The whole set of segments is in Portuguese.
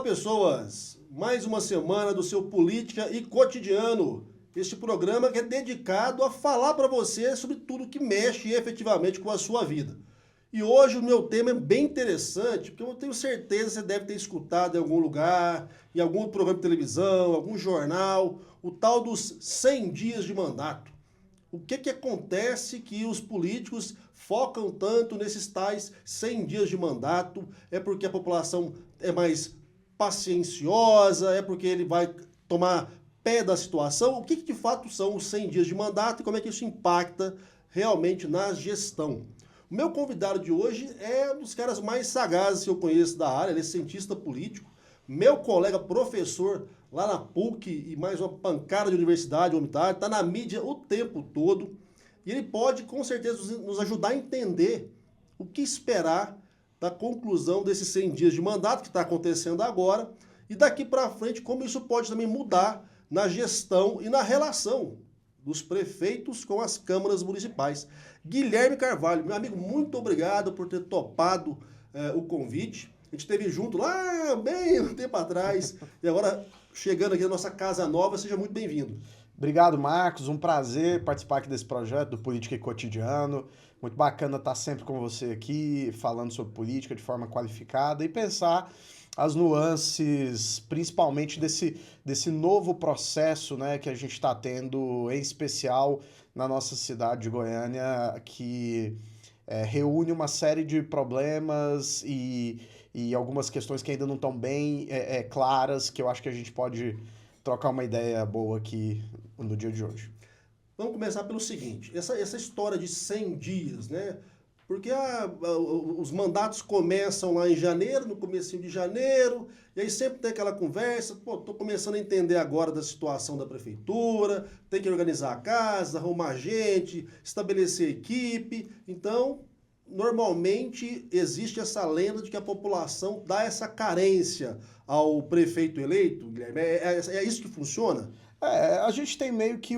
pessoas! Mais uma semana do seu Política e Cotidiano. Este programa que é dedicado a falar para você sobre tudo que mexe efetivamente com a sua vida. E hoje o meu tema é bem interessante, porque eu tenho certeza que você deve ter escutado em algum lugar, em algum programa de televisão, algum jornal, o tal dos 100 dias de mandato. O que acontece que os políticos focam tanto nesses tais 100 dias de mandato? É porque a população é mais pacienciosa? É porque ele vai tomar pé da situação? O que de fato são os 100 dias de mandato e como é que isso impacta realmente na gestão? O meu convidado de hoje é um dos caras mais sagazes que eu conheço da área, ele é cientista político, meu colega professor lá na PUC e mais uma pancada de universidade, está na mídia o tempo todo, e ele pode com certeza nos ajudar a entender o que esperar da conclusão desses 100 dias de mandato que está acontecendo agora, e daqui para frente como isso pode também mudar na gestão e na relação dos prefeitos com as câmaras municipais. Guilherme Carvalho, meu amigo, muito obrigado por ter topado o convite. A gente esteve junto lá bem um tempo atrás e agora chegando aqui na nossa casa nova, seja muito bem-vindo. Obrigado, Marcos. Um prazer participar aqui desse projeto do Política e Cotidiano. Muito bacana estar sempre com você aqui, falando sobre política de forma qualificada e pensar as nuances, principalmente desse novo processo, né, que a gente está tendo, em especial na nossa cidade de Goiânia, que reúne uma série de problemas e algumas questões que ainda não estão bem claras, que eu acho que a gente pode trocar uma ideia boa aqui no dia de hoje. Vamos começar pelo seguinte, essa história de 100 dias, né? Porque os mandatos começam lá em janeiro, no comecinho de janeiro, e aí sempre tem aquela conversa, tô começando a entender agora da situação da prefeitura, tem que organizar a casa, arrumar gente, estabelecer equipe. Então, normalmente existe essa lenda de que a população dá essa carência ao prefeito eleito, Guilherme. É isso que funciona? A gente tem meio que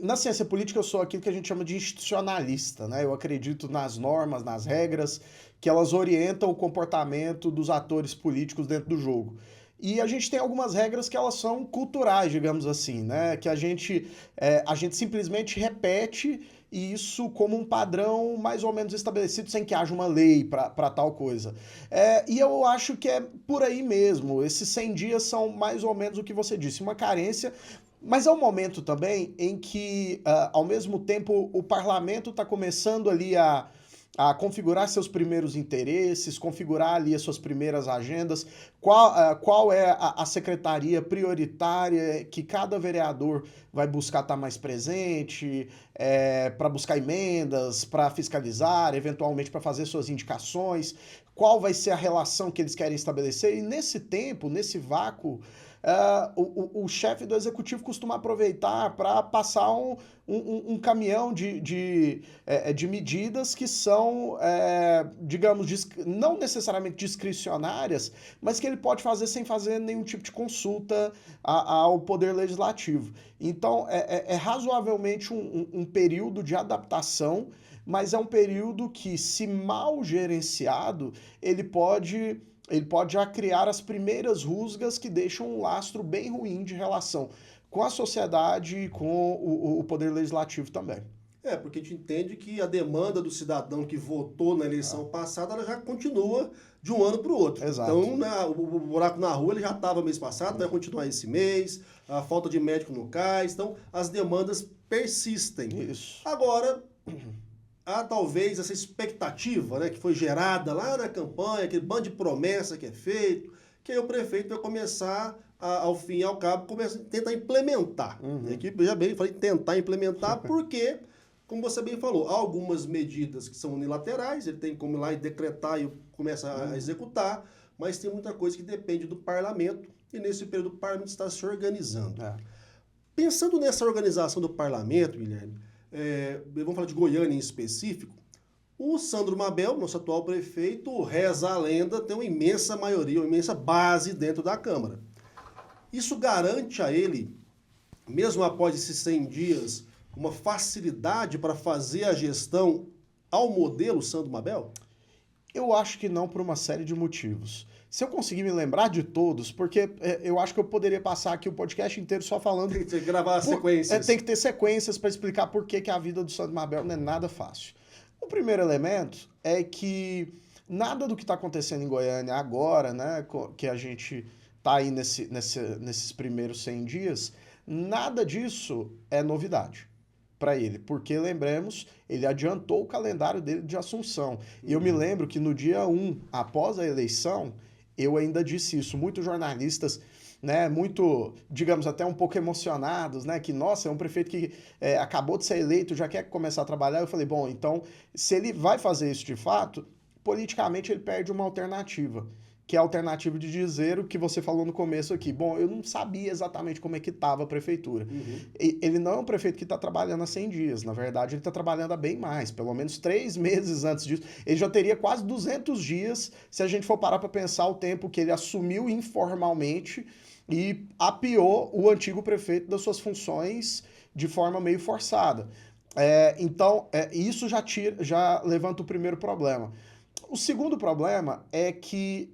na ciência política eu sou aquilo que a gente chama de institucionalista, né? Eu acredito nas normas, nas regras, que elas orientam o comportamento dos atores políticos dentro do jogo. E a gente tem algumas regras que elas são culturais, digamos assim, né? Que a gente simplesmente repete isso como um padrão mais ou menos estabelecido, sem que haja uma lei para tal coisa. E eu acho que é por aí mesmo. Esses 100 dias são mais ou menos o que você disse, uma carência. Mas é um momento também em que, ao mesmo tempo, o parlamento está começando ali a configurar seus primeiros interesses, configurar ali as suas primeiras agendas, qual é a secretaria prioritária que cada vereador vai buscar estar mais presente, para buscar emendas, para fiscalizar, eventualmente para fazer suas indicações, qual vai ser a relação que eles querem estabelecer, e nesse tempo, nesse vácuo, o chefe do executivo costuma aproveitar para passar um caminhão de medidas que são, digamos, não necessariamente discricionárias, mas que ele pode fazer sem fazer nenhum tipo de consulta ao Poder Legislativo. Então, é razoavelmente um período de adaptação, mas é um período que, se mal gerenciado, ele pode já criar as primeiras rusgas que deixam um lastro bem ruim de relação com a sociedade e com o Poder Legislativo também. Porque a gente entende que a demanda do cidadão que votou na eleição passada, ela já continua de um ano para o outro. Exato. Então, o buraco na rua ele já estava mês passado, vai continuar esse mês, a falta de médico no CAIS, então as demandas persistem. Isso. Agora, há talvez essa expectativa, né, que foi gerada lá na campanha, aquele bando de promessa que é feito, que aí o prefeito vai começar, ao fim e ao cabo, tentar implementar. Uhum. E aqui, já bem, falei tentar implementar, porque, como você bem falou, há algumas medidas que são unilaterais, ele tem como ir lá e decretar e começa a executar, mas tem muita coisa que depende do parlamento, e nesse período o parlamento está se organizando. Pensando nessa organização do parlamento, Guilherme, vamos falar de Goiânia em específico, o Sandro Mabel, nosso atual prefeito, reza a lenda, tem uma imensa maioria, uma imensa base dentro da Câmara. Isso garante a ele, mesmo após esses 100 dias, uma facilidade para fazer a gestão ao modelo Sandro Mabel? Eu acho que não, por uma série de motivos. Se eu conseguir me lembrar de todos, porque eu acho que eu poderia passar aqui o podcast inteiro só falando... Tem que gravar sequências. Tem que ter sequências para explicar por que a vida do Sandro Mabel não é nada fácil. O primeiro elemento é que nada do que está acontecendo em Goiânia agora, né, que a gente está aí nesses primeiros 100 dias, nada disso é novidade para ele, porque, lembremos, ele adiantou o calendário dele de assunção. E eu me lembro que no dia 1, após a eleição, eu ainda disse isso. Muitos jornalistas, né, muito, digamos, até um pouco emocionados, né, que, nossa, é um prefeito que acabou de ser eleito, já quer começar a trabalhar. Eu falei, bom, então, se ele vai fazer isso de fato, politicamente ele perde uma alternativa, que é a alternativa de dizer o que você falou no começo aqui. Bom, eu não sabia exatamente como é que estava a prefeitura. Ele não é um prefeito que está trabalhando há 100 dias. Na verdade, ele está trabalhando há bem mais. Pelo menos 3 meses antes disso. Ele já teria quase 200 dias se a gente for parar para pensar o tempo que ele assumiu informalmente e apiou o antigo prefeito das suas funções de forma meio forçada. Então, isso já levanta o primeiro problema. O segundo problema é que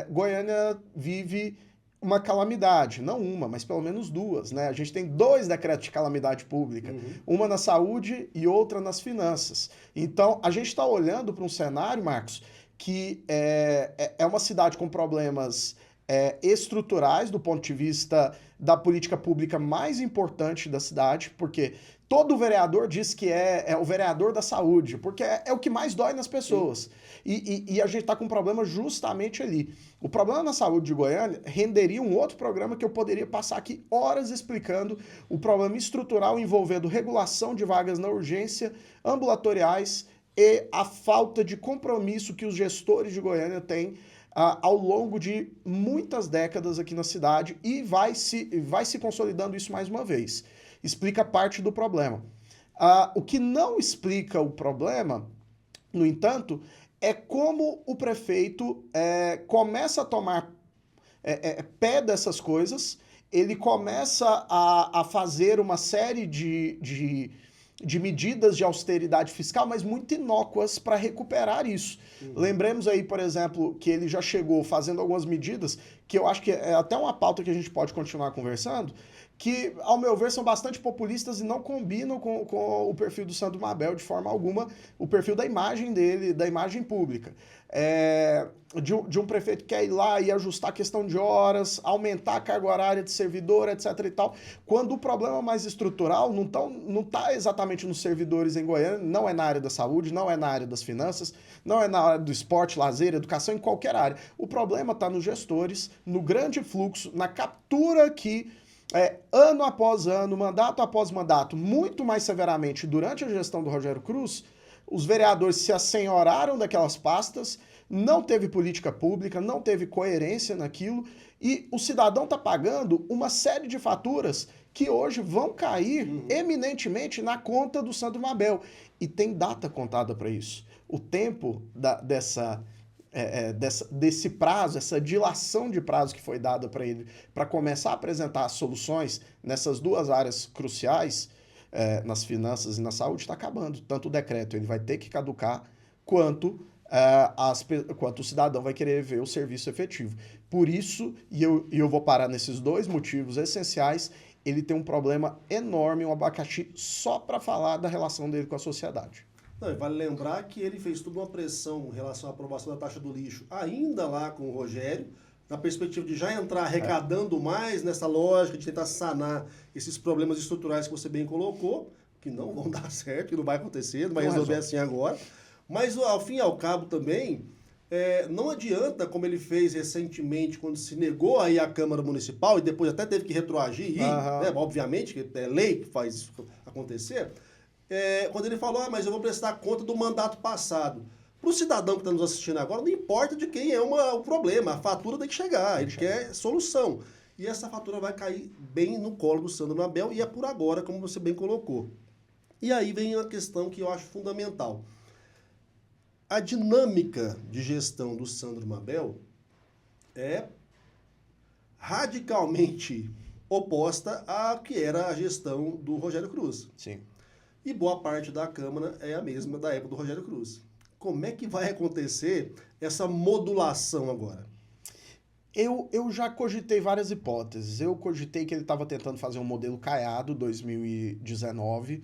Goiânia vive uma calamidade, não uma, mas pelo menos 2, né? A gente tem 2 decretos de calamidade pública, uma na saúde e outra nas finanças. Então, a gente está olhando para um cenário, Marcos, que é uma cidade com problemas estruturais do ponto de vista da política pública mais importante da cidade, porque todo vereador diz que é o vereador da saúde, porque é o que mais dói nas pessoas. E a gente está com um problema justamente ali. O problema na saúde de Goiânia renderia um outro programa que eu poderia passar aqui horas explicando o problema estrutural envolvendo regulação de vagas na urgência, ambulatoriais e a falta de compromisso que os gestores de Goiânia têm ao longo de muitas décadas aqui na cidade e vai se consolidando isso mais uma vez. Explica parte do problema. O que não explica o problema, no entanto, é como o prefeito começa a tomar pé dessas coisas, ele começa a fazer uma série de medidas de austeridade fiscal, mas muito inócuas para recuperar isso. Lembremos aí, por exemplo, que ele já chegou fazendo algumas medidas, que eu acho que é até uma pauta que a gente pode continuar conversando, que, ao meu ver, são bastante populistas e não combinam com o perfil do Sandro Mabel de forma alguma, o perfil da imagem dele, da imagem pública. De um prefeito que quer ir lá e ajustar a questão de horas, aumentar a carga horária de servidor, etc e tal, quando o problema mais estrutural não está exatamente nos servidores em Goiânia, não é na área da saúde, não é na área das finanças, não é na área do esporte, lazer, educação, em qualquer área. O problema está nos gestores, no grande fluxo, na captura que ano após ano, mandato após mandato, muito mais severamente durante a gestão do Rogério Cruz, os vereadores se assenhoraram daquelas pastas, não teve política pública, não teve coerência naquilo, e o cidadão está pagando uma série de faturas que hoje vão cair eminentemente na conta do Sandro Mabel. E tem data contada para isso. O tempo desse prazo, essa dilação de prazo que foi dada para ele para começar a apresentar soluções nessas 2 áreas cruciais, nas finanças e na saúde, está acabando. Tanto o decreto ele vai ter que caducar, quanto o cidadão vai querer ver o serviço efetivo. Por isso, e eu vou parar nesses 2 motivos essenciais, ele tem um problema enorme, um abacaxi, só para falar da relação dele com a sociedade. Não, e vale lembrar que ele fez toda uma pressão em relação à aprovação da taxa do lixo, ainda lá com o Rogério, na perspectiva de já entrar arrecadando mais nessa lógica de tentar sanar esses problemas estruturais que você bem colocou, que não vão dar certo, que não vai acontecer, não vai resolver assim agora. Mas, ao fim e ao cabo, também, não adianta, como ele fez recentemente, quando se negou a ir à Câmara Municipal, e depois até teve que retroagir, né, obviamente, que é lei que faz isso acontecer, quando ele falou, mas eu vou prestar conta do mandato passado. Para o cidadão que está nos assistindo agora, não importa de quem é o problema, a fatura tem que chegar, ele quer solução. E essa fatura vai cair bem no colo do Sandro Mabel, e é por agora, como você bem colocou. E aí vem a questão que eu acho fundamental. A dinâmica de gestão do Sandro Mabel é radicalmente oposta à que era a gestão do Rogério Cruz. Sim. E boa parte da Câmara é a mesma da época do Rogério Cruz. Como é que vai acontecer essa modulação agora? Eu já cogitei várias hipóteses. Eu cogitei que ele estava tentando fazer um modelo Caiado 2019,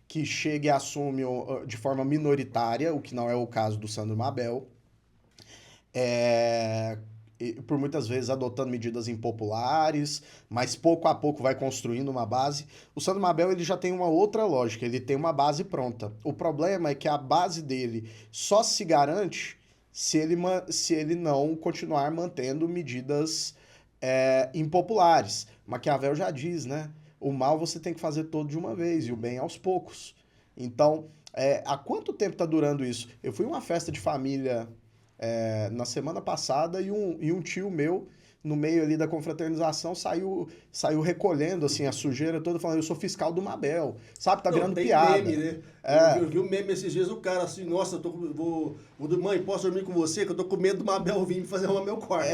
que chegue e assume de forma minoritária, o que não é o caso do Sandro Mabel, e por muitas vezes adotando medidas impopulares, mas pouco a pouco vai construindo uma base. O Sandro Mabel ele já tem uma outra lógica, ele tem uma base pronta. O problema é que a base dele só se garante se ele não continuar mantendo medidas impopulares. Maquiavel já diz, né? O mal você tem que fazer todo de uma vez e o bem aos poucos. Então, há quanto tempo está durando isso? Eu fui a uma festa de família na semana passada e um tio meu, no meio ali da confraternização, saiu recolhendo assim, a sujeira toda, falando, eu sou fiscal do Mabel, sabe? Tá Não, virando tem piada. meme, né? Eu vi um meme esses dias, o cara assim, nossa, mãe, posso dormir com você? Que eu tô com medo do Mabel vir me fazer arrumar meu quarto.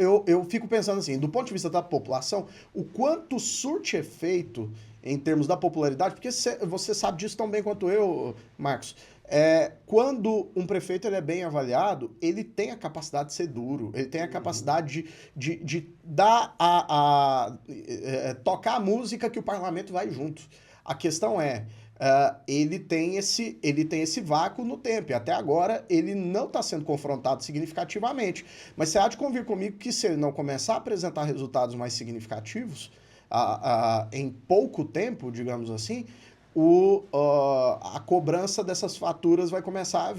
Eu fico pensando assim, do ponto de vista da população, o quanto surte efeito em termos da popularidade, porque você sabe disso tão bem quanto eu, Marcos. Quando um prefeito ele é bem avaliado, ele tem a capacidade de ser duro, ele tem a capacidade de dar tocar a música que o parlamento vai junto. A questão ele tem esse vácuo no tempo, e até agora ele não está sendo confrontado significativamente. Mas você há de convir comigo que se ele não começar a apresentar resultados mais significativos em pouco tempo, digamos assim, a cobrança dessas faturas vão começar a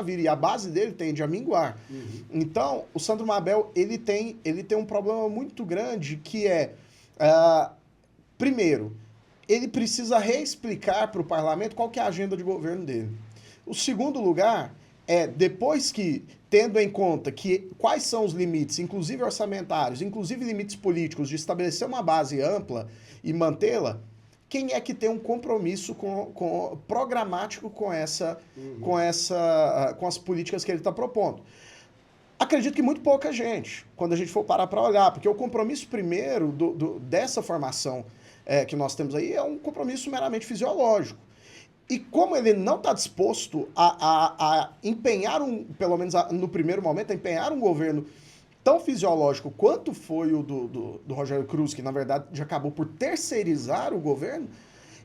vir, e a base dele tende a minguar. Uhum. Então, o Sandro Mabel, ele tem um problema muito grande, que primeiro, ele precisa reexplicar para o parlamento qual que é a agenda de governo dele. O segundo lugar depois que, tendo em conta quais são os limites, inclusive orçamentários, inclusive limites políticos, de estabelecer uma base ampla e mantê-la, quem é que tem um compromisso programático com as políticas que ele está propondo? Acredito que muito pouca gente, quando a gente for parar para olhar, porque o compromisso primeiro dessa formação que nós temos aí é um compromisso meramente fisiológico. E como ele não está disposto a empenhar pelo menos no primeiro momento, a empenhar um governo tão fisiológico quanto foi o do Rogério Cruz, que na verdade já acabou por terceirizar o governo,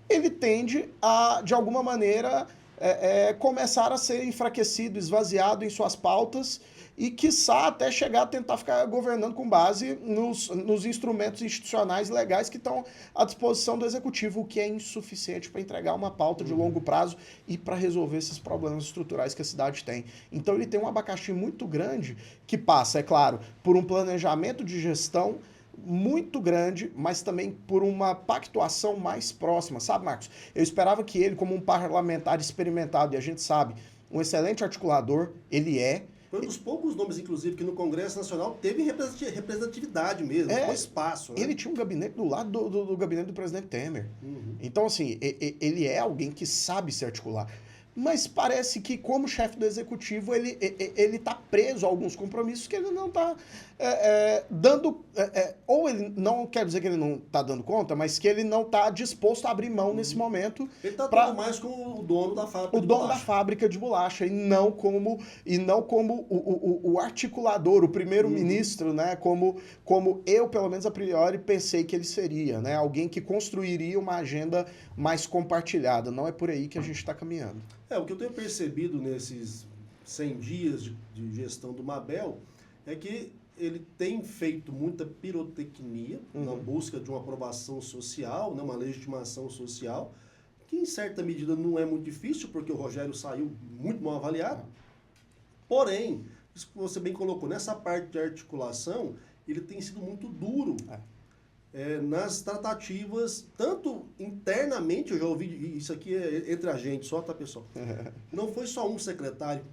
ele tende a, de alguma maneira, começar a ser enfraquecido, esvaziado em suas pautas e, quiçá, até chegar a tentar ficar governando com base nos instrumentos institucionais legais que estão à disposição do Executivo, o que é insuficiente para entregar uma pauta de longo prazo e para resolver esses problemas estruturais que a cidade tem. Então ele tem um abacaxi muito grande que passa, é claro, por um planejamento de gestão muito grande, mas também por uma pactuação mais próxima, sabe, Marcos? Eu esperava que ele, como um parlamentar experimentado, e a gente sabe, um excelente articulador, ele foi um dos poucos nomes, inclusive, que no Congresso Nacional teve representatividade mesmo, com espaço. Né? Ele tinha um gabinete do lado do gabinete do presidente Temer. Uhum. Então, assim, ele é alguém que sabe se articular. Mas parece que, como chefe do Executivo, ele está preso a alguns compromissos que ele não está dando... ou ele não quer dizer que ele não está dando conta, mas que ele não está disposto a abrir mão nesse momento. Ele está tudo mais como o dono da fábrica de bolacha. O dono da fábrica de bolacha, e não como o articulador, o primeiro-ministro, né? Como eu, pelo menos a priori, pensei que ele seria, né? Alguém que construiria uma agenda mais compartilhada. Não é por aí que a gente está caminhando. O que eu tenho percebido nesses 100 dias de gestão do Mabel é que ele tem feito muita pirotecnia na busca de uma aprovação social, né, uma legitimação social, que em certa medida não é muito difícil, porque o Rogério saiu muito mal avaliado. Porém, isso que você bem colocou, nessa parte de articulação, ele tem sido muito duro. Nas tratativas, tanto internamente, eu já ouvi, isso aqui é entre a gente só, tá, pessoal? Não foi só um secretário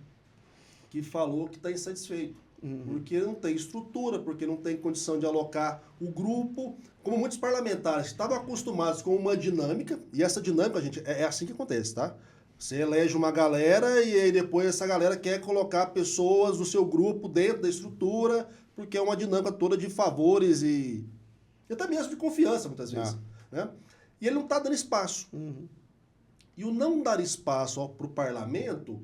que falou que está insatisfeito, porque não tem estrutura, porque não tem condição de alocar o grupo, como muitos parlamentares estavam acostumados com uma dinâmica, e essa dinâmica, gente, é assim que acontece, tá? Você elege uma galera e aí depois essa galera quer colocar pessoas do seu grupo dentro da estrutura, porque é uma dinâmica toda de favores e até mesmo de confiança, muitas vezes. Né? E ele não está dando espaço. E o não dar espaço para o parlamento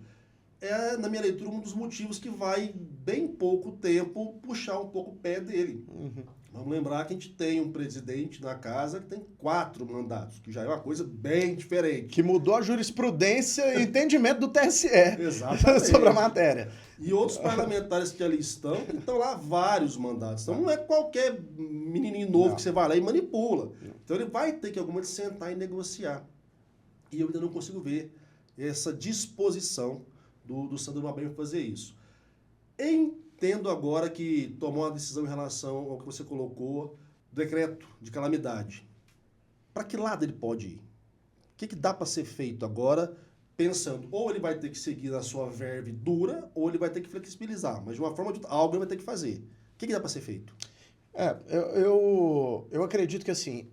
é, na minha leitura, um dos motivos que vai, bem pouco tempo, puxar um pouco o pé dele. Uhum. Vamos lembrar que a gente tem um presidente na casa que tem 4 mandatos, que já é uma coisa bem diferente. Que mudou a jurisprudência e entendimento do TSE Exatamente. sobre a matéria. E outros parlamentares que ali estão, que estão lá há vários mandatos. Então não é qualquer menininho novo Não. que você vai lá e manipula. Então ele vai ter que alguma vez sentar e negociar. E eu ainda não consigo ver essa disposição do Sandro Mabel em fazer isso. Entendo agora que tomou uma decisão em relação ao que você colocou, decreto de calamidade. Para que lado ele pode ir? O que dá para ser feito agora, pensando, ou ele vai ter que seguir na sua verve dura, ou ele vai ter que flexibilizar, mas de uma forma ou de outra, algo ele vai ter que fazer. O que dá para ser feito? Eu acredito que assim,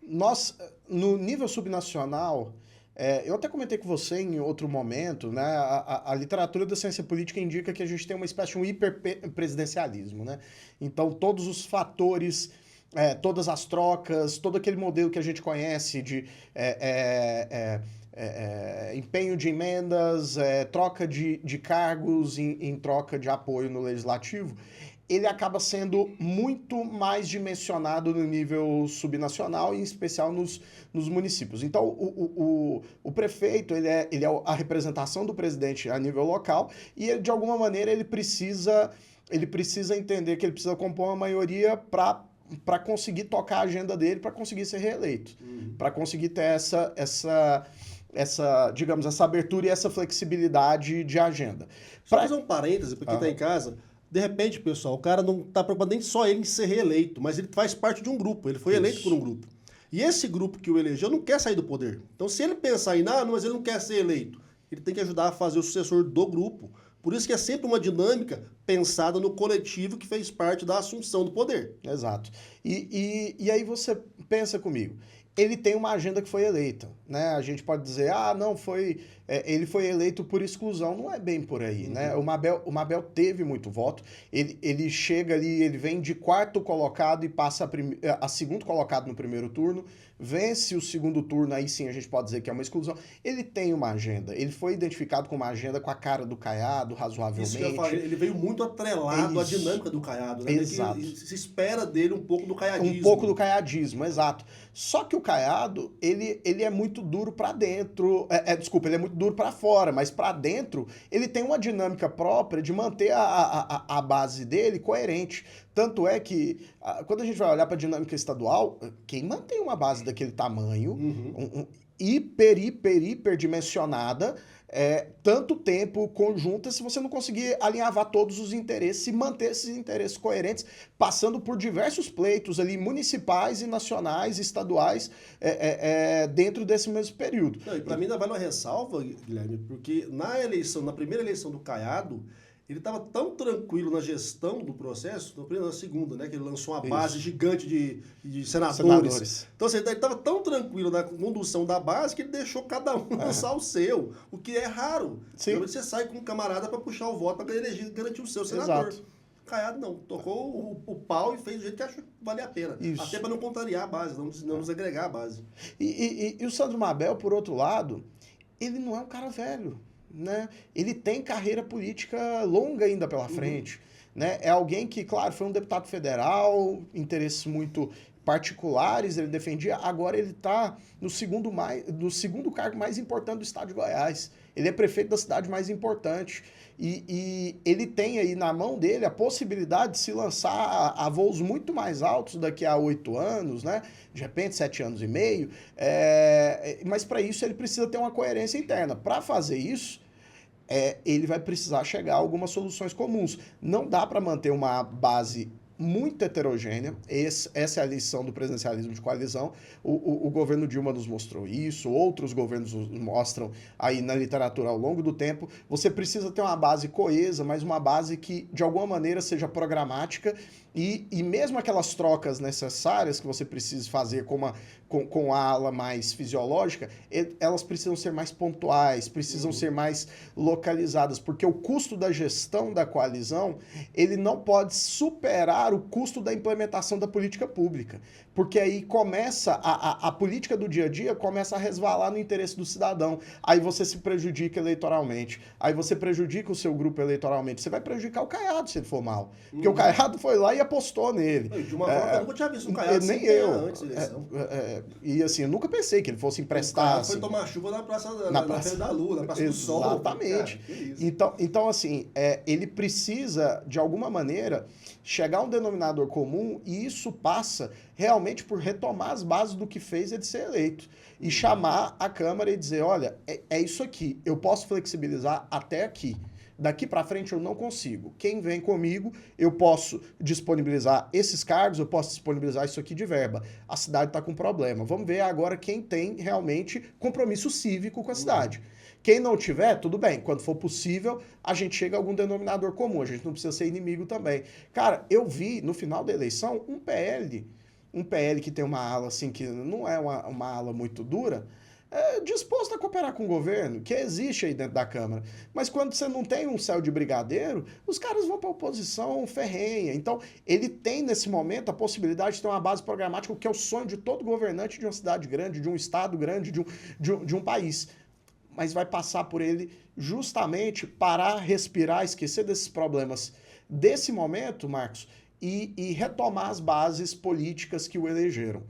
nós, no nível subnacional, eu até comentei com você em outro momento, né? A literatura da ciência política indica que a gente tem uma espécie de um hiperpresidencialismo, né? Então, todos os fatores, todas as trocas, todo aquele modelo que a gente conhece de empenho de emendas, troca de cargos em troca de apoio no legislativo, ele acaba sendo muito mais dimensionado no nível subnacional, em especial nos municípios. Então, o prefeito, ele é a representação do presidente a nível local e, ele, de alguma maneira, ele precisa entender que ele precisa compor uma maioria para conseguir tocar a agenda dele, para conseguir ser reeleito, para conseguir ter essa, digamos, essa abertura e essa flexibilidade de agenda. Só fazer um parêntese, para quem está em casa. De repente, pessoal, o cara não está preocupado nem só ele em ser reeleito, mas ele faz parte de um grupo, ele foi eleito por um grupo. E esse grupo que o elegeu não quer sair do poder. Então, se ele pensar em nada, mas ele não quer ser eleito, ele tem que ajudar a fazer o sucessor do grupo. Por isso que é sempre uma dinâmica pensada no coletivo que fez parte da assunção do poder. Exato. E aí você pensa comigo, ele tem uma agenda que foi eleita, né? A gente pode dizer, não, ele foi eleito por exclusão. Não é bem por aí, né? O Mabel teve muito voto, ele chega ali, ele vem de 4º colocado e passa a 2º colocado no primeiro turno, vence o 2º turno, aí sim a gente pode dizer que é uma exclusão. Ele tem uma agenda, ele foi identificado com uma agenda com a cara do Caiado, razoavelmente. Isso que eu falei, ele veio muito atrelado à dinâmica do Caiado, né? Exato. Se espera dele um pouco do caiadismo. Um pouco do caiadismo, exato. Só que o Caiado, ele é muito duro para dentro, desculpa, ele é muito duro para fora, mas para dentro ele tem uma dinâmica própria de manter a base dele coerente. Tanto é que, quando a gente vai olhar para a dinâmica estadual, quem mantém uma base daquele tamanho, hiperdimensionada, tanto tempo conjunta, se você não conseguir alinhavar todos os interesses e manter esses interesses coerentes, passando por diversos pleitos ali, municipais e nacionais, estaduais, dentro desse mesmo período. Não, e para mim ainda vale uma ressalva, Guilherme, porque na primeira eleição do Caiado, ele estava tão tranquilo na gestão do processo, na segunda, né, que ele lançou uma base gigante de senadores. Então, assim, ele estava tão tranquilo na condução da base que ele deixou cada um lançar o seu, o que é raro. Geralmente você sai com um camarada para puxar o voto para garantir o seu senador. Exato. Caiado não, tocou o pau e fez do jeito que achou que valia a pena. Isso. Até para não contrariar a base, não desagregar a base. E o Sandro Mabel, por outro lado, ele não é um cara velho, né? Ele tem carreira política longa ainda pela frente, né? É alguém que, claro, foi um deputado federal, interesses muito particulares ele defendia, agora ele está no segundo cargo mais importante do estado de Goiás. Ele é prefeito da cidade mais importante e ele tem aí na mão dele a possibilidade de se lançar a voos muito mais altos daqui a 8 anos, né? De repente 7 anos e meio, mas para isso ele precisa ter uma coerência interna. Para fazer isso, ele vai precisar chegar a algumas soluções comuns. Não dá para manter uma base muito heterogênea. Essa é a lição do presidencialismo de coalizão. O governo Dilma nos mostrou isso, outros governos nos mostram aí na literatura ao longo do tempo. Você precisa ter uma base coesa, mas uma base que, de alguma maneira, seja programática e mesmo aquelas trocas necessárias que você precisa fazer com a ala mais fisiológica, elas precisam ser mais pontuais, precisam ser mais localizadas, porque o custo da gestão da coalizão, ele não pode superar aumentar o custo da implementação da política pública. Porque aí começa, a política do dia a dia começa a resvalar no interesse do cidadão. Aí você se prejudica eleitoralmente. Aí você prejudica o seu grupo eleitoralmente. Você vai prejudicar o Caiado se ele for mal. Porque o Caiado foi lá e apostou nele. De uma forma que eu nunca tinha visto o Caiado nem eu. Antes da eleição. E assim, eu nunca pensei que ele fosse emprestar. Foi tomar chuva na Praça da Lua, na Praça do Sol. Exatamente. Então, assim, ele precisa, de alguma maneira, chegar a um denominador comum, e isso passa realmente por retomar as bases do que fez ele ser eleito. E chamar a Câmara e dizer, olha, é isso aqui, eu posso flexibilizar até aqui. Daqui para frente eu não consigo. Quem vem comigo, eu posso disponibilizar esses cargos, eu posso disponibilizar isso aqui de verba. A cidade está com problema. Vamos ver agora quem tem realmente compromisso cívico com a cidade. Quem não tiver, tudo bem. Quando for possível, a gente chega a algum denominador comum. A gente não precisa ser inimigo também. Cara, eu vi no final da eleição um PL que tem uma ala assim, que não é uma ala muito dura, disposto a cooperar com o governo, que existe aí dentro da Câmara. Mas quando você não tem um céu de brigadeiro, os caras vão para a oposição ferrenha. Então, ele tem, nesse momento, a possibilidade de ter uma base programática, que é o sonho de todo governante de uma cidade grande, de um estado grande, de um país. Mas vai passar por ele justamente parar, respirar, esquecer desses problemas desse momento, Marcos, e retomar as bases políticas que o elegeram.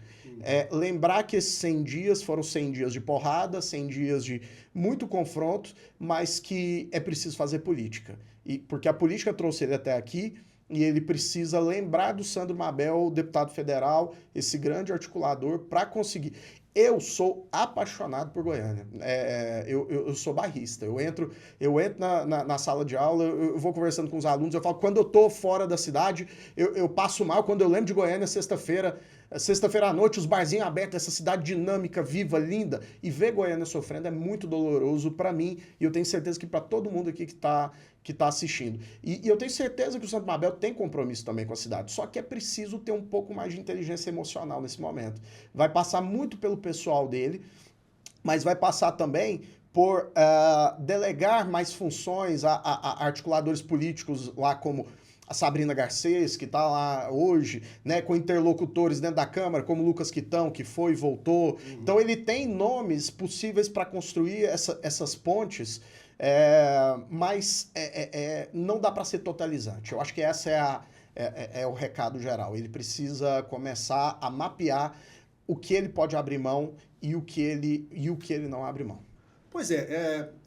Lembrar que esses 100 dias foram 100 dias de porrada, 100 dias de muito confronto, mas que é preciso fazer política. Porque a política trouxe ele até aqui, e ele precisa lembrar do Sandro Mabel, deputado federal, esse grande articulador, para conseguir. Eu sou apaixonado por Goiânia. Eu sou barrista. Eu entro na sala de aula, eu vou conversando com os alunos, eu falo, quando eu tô fora da cidade, eu passo mal. Quando eu lembro de Goiânia, sexta-feira à noite, os barzinhos abertos, essa cidade dinâmica, viva, linda, e ver Goiânia sofrendo é muito doloroso para mim, e eu tenho certeza que para todo mundo aqui que tá assistindo. E eu tenho certeza que o Santo Mabel tem compromisso também com a cidade, só que é preciso ter um pouco mais de inteligência emocional nesse momento. Vai passar muito pelo pessoal dele, mas vai passar também por delegar mais funções a articuladores políticos lá como a Sabrina Garcês, que está lá hoje, né, com interlocutores dentro da Câmara, como Lucas Quitão, que foi e voltou. Então ele tem nomes possíveis para construir essas pontes, mas não dá para ser totalizante. Eu acho que essa é o recado geral. Ele precisa começar a mapear o que ele pode abrir mão e o que ele não abre mão. Pois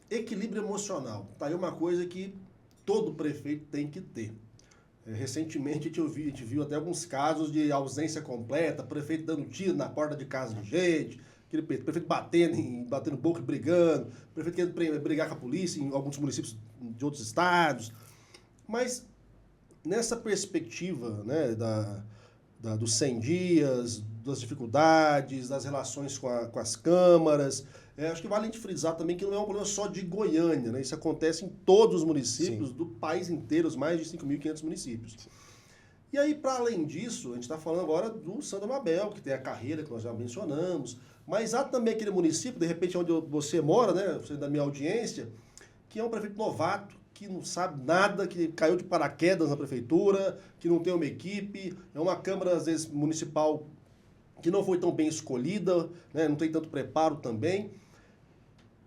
equilíbrio emocional. Tá aí uma coisa que todo prefeito tem que ter. Recentemente a gente viu até alguns casos de ausência completa, prefeito dando tiro na porta de casa de gente, aquele prefeito batendo boca e brigando, prefeito querendo brigar com a polícia em alguns municípios de outros estados. Mas nessa perspectiva, né, dos 100 dias, das dificuldades, das relações com as câmaras, acho que vale a gente frisar também que não é um problema só de Goiânia, né? Isso acontece em todos os municípios Sim. do país inteiro, os mais de 5.500 municípios. E aí, para além disso, a gente está falando agora do Sandro Mabel, que tem a carreira que nós já mencionamos, mas há também aquele município, de repente, onde você mora, né, você é da minha audiência, que é um prefeito novato, que não sabe nada, que caiu de paraquedas na prefeitura, que não tem uma equipe, é uma Câmara, às vezes, municipal que não foi tão bem escolhida, né, não tem tanto preparo também.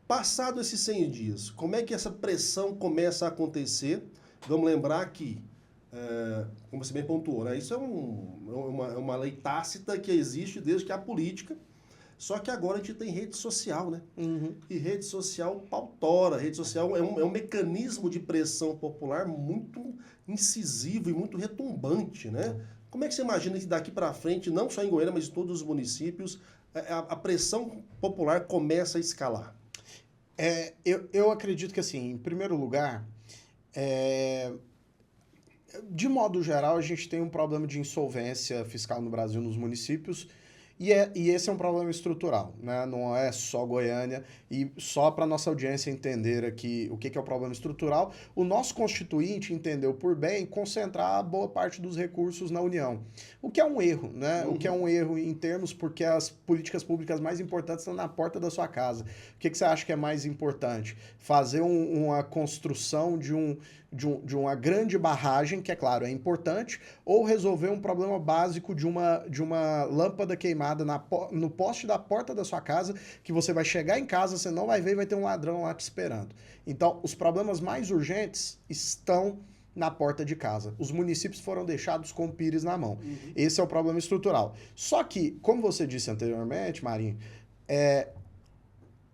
Passado esses 100 dias, como é que essa pressão começa a acontecer? Vamos lembrar que, como você bem pontuou, né, isso é uma lei tácita que existe desde que há política, só que agora a gente tem rede social, né? Uhum. E rede social pautora, rede social é um mecanismo de pressão popular muito incisivo e muito retumbante, né? Como é que você imagina que daqui para frente, não só em Goiânia, mas em todos os municípios, a pressão popular começa a escalar? Eu acredito que, assim, em primeiro lugar, de modo geral, a gente tem um problema de insolvência fiscal no Brasil, nos municípios, E esse é um problema estrutural, né? Não é só Goiânia. E só para nossa audiência entender aqui o que é o problema estrutural, o nosso constituinte entendeu por bem concentrar boa parte dos recursos na União. O que é um erro, né? O que é um erro em termos porque as políticas públicas mais importantes estão na porta da sua casa. O que você acha que é mais importante? Fazer uma construção de uma grande barragem, que é claro, é importante, ou resolver um problema básico de uma lâmpada queimada no poste da porta da sua casa, que você vai chegar em casa, você não vai ver e vai ter um ladrão lá te esperando. Então, os problemas mais urgentes estão na porta de casa. Os municípios foram deixados com o pires na mão. Esse é o problema estrutural. Só que, como você disse anteriormente, Marinho,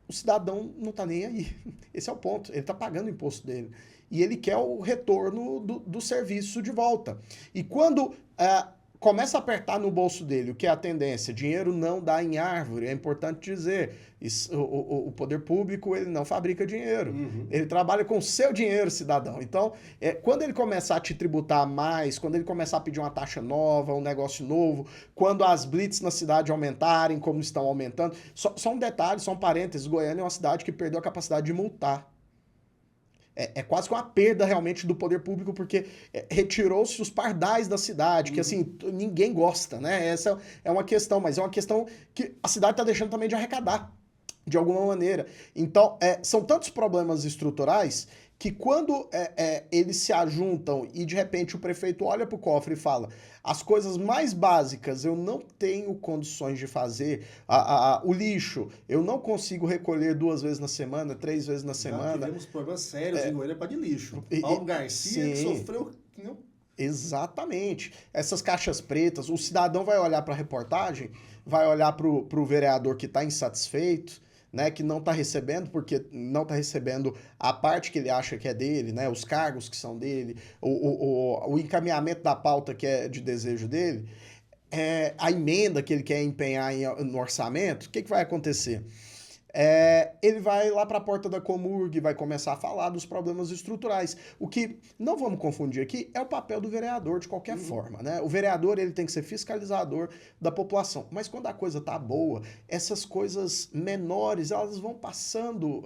o cidadão não está nem aí. Esse é o ponto. Ele está pagando o imposto dele. E ele quer o retorno do serviço de volta. E quando começa a apertar no bolso dele, o que é a tendência? Dinheiro não dá em árvore, é importante dizer. O poder público, ele não fabrica dinheiro. Ele trabalha com o seu dinheiro, cidadão. Então, quando ele começar a te tributar mais, quando ele começar a pedir uma taxa nova, um negócio novo, quando as blitz na cidade aumentarem, como estão aumentando... Só um detalhe, só um parênteses, Goiânia é uma cidade que perdeu a capacidade de multar. É quase que uma perda realmente do poder público, porque retirou-se os pardais da cidade, que assim, ninguém gosta, né? Essa é uma questão, mas é uma questão que a cidade está deixando também de arrecadar, de alguma maneira. Então, são tantos problemas estruturais que quando eles se ajuntam e de repente o prefeito olha para o cofre e fala: as coisas mais básicas eu não tenho condições de fazer, o lixo eu não consigo recolher 2 vezes na semana, 3 vezes na semana. Já tivemos problemas sérios em Goiânia para de lixo. Paulo Garcia que sofreu... Exatamente. Essas caixas pretas, o cidadão vai olhar para a reportagem, vai olhar para o vereador que está insatisfeito, né, que não está recebendo, porque não está recebendo a parte que ele acha que é dele, né, os cargos que são dele, o encaminhamento da pauta que é de desejo dele, a emenda que ele quer empenhar no orçamento. O que vai acontecer? Ele vai lá para a porta da Comurg e vai começar a falar dos problemas estruturais. O que não vamos confundir aqui é o papel do vereador de qualquer forma, né? O vereador, ele tem que ser fiscalizador da população. Mas quando a coisa tá boa, essas coisas menores, elas vão passando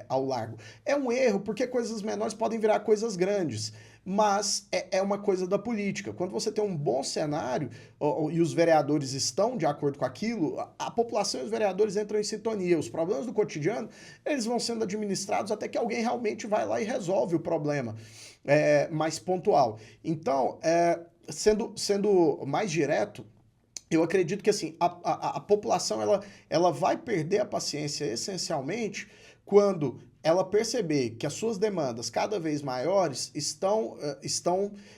ao largo. É um erro, porque coisas menores podem virar coisas grandes. Mas é uma coisa da política. Quando você tem um bom cenário e os vereadores estão de acordo com aquilo, a população e os vereadores entram em sintonia. Os problemas do cotidiano, eles vão sendo administrados até que alguém realmente vai lá e resolve o problema mais pontual. Então, sendo mais direto, eu acredito que assim, a população ela vai perder a paciência essencialmente quando ela perceber que as suas demandas cada vez maiores estão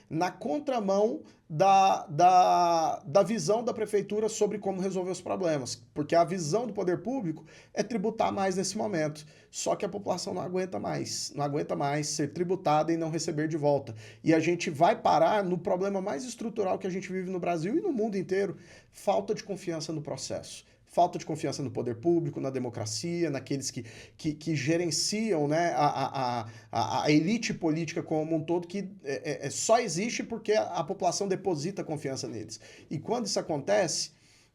na contramão da visão da prefeitura sobre como resolver os problemas. Porque a visão do poder público é tributar mais nesse momento. Só que a população não aguenta mais ser tributada e não receber de volta. E a gente vai parar no problema mais estrutural que a gente vive no Brasil e no mundo inteiro: falta de confiança no processo. Falta de confiança no poder público, na democracia, naqueles que gerenciam, né, a elite política como um todo, que só existe porque a população deposita confiança neles. E quando isso acontece,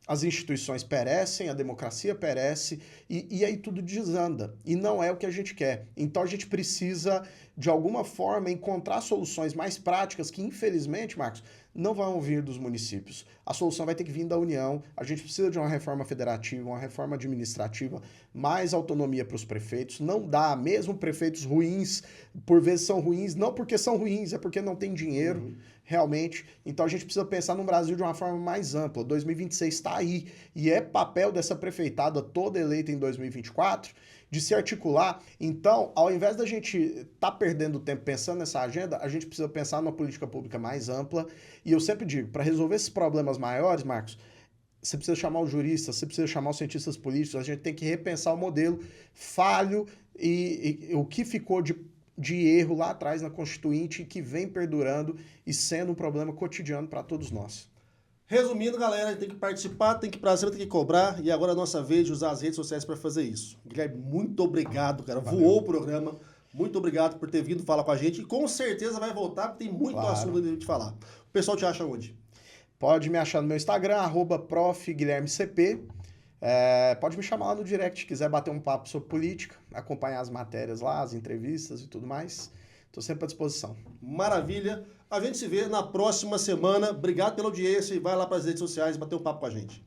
as instituições perecem, a democracia perece, e aí tudo desanda. E não é o que a gente quer. Então a gente precisa, de alguma forma, encontrar soluções mais práticas que, infelizmente, Marcos, não vão vir dos municípios. A solução vai ter que vir da União. A gente precisa de uma reforma federativa, uma reforma administrativa, mais autonomia para os prefeitos. Não dá, mesmo prefeitos ruins, por vezes são ruins, não porque são ruins, é porque não tem dinheiro, realmente. Então a gente precisa pensar no Brasil de uma forma mais ampla. 2026 está aí, e é papel dessa prefeitada toda eleita em 2024 de se articular. Então, ao invés da gente estar perdendo tempo pensando nessa agenda, a gente precisa pensar numa política pública mais ampla. E eu sempre digo, para resolver esses problemas maiores, Marcos, você precisa chamar os juristas, você precisa chamar os cientistas políticos, a gente tem que repensar o modelo falho e o que ficou de erro lá atrás na Constituinte, que vem perdurando e sendo um problema cotidiano para todos nós. Resumindo, galera, tem que participar, tem que ir pra cima, tem que cobrar, e agora é a nossa vez de usar as redes sociais para fazer isso. Guilherme, muito obrigado, cara. Valeu. Voou o programa. Muito obrigado por ter vindo falar com a gente, e com certeza vai voltar, porque tem muito assunto pra gente falar. O pessoal te acha onde? Pode me achar no meu Instagram, @profguilhermecp. Pode me chamar lá no direct, se quiser bater um papo sobre política, acompanhar as matérias lá, as entrevistas e tudo mais. Estou sempre à disposição. Maravilha. A gente se vê na próxima semana. Obrigado pela audiência e vai lá para as redes sociais bater um papo com a gente.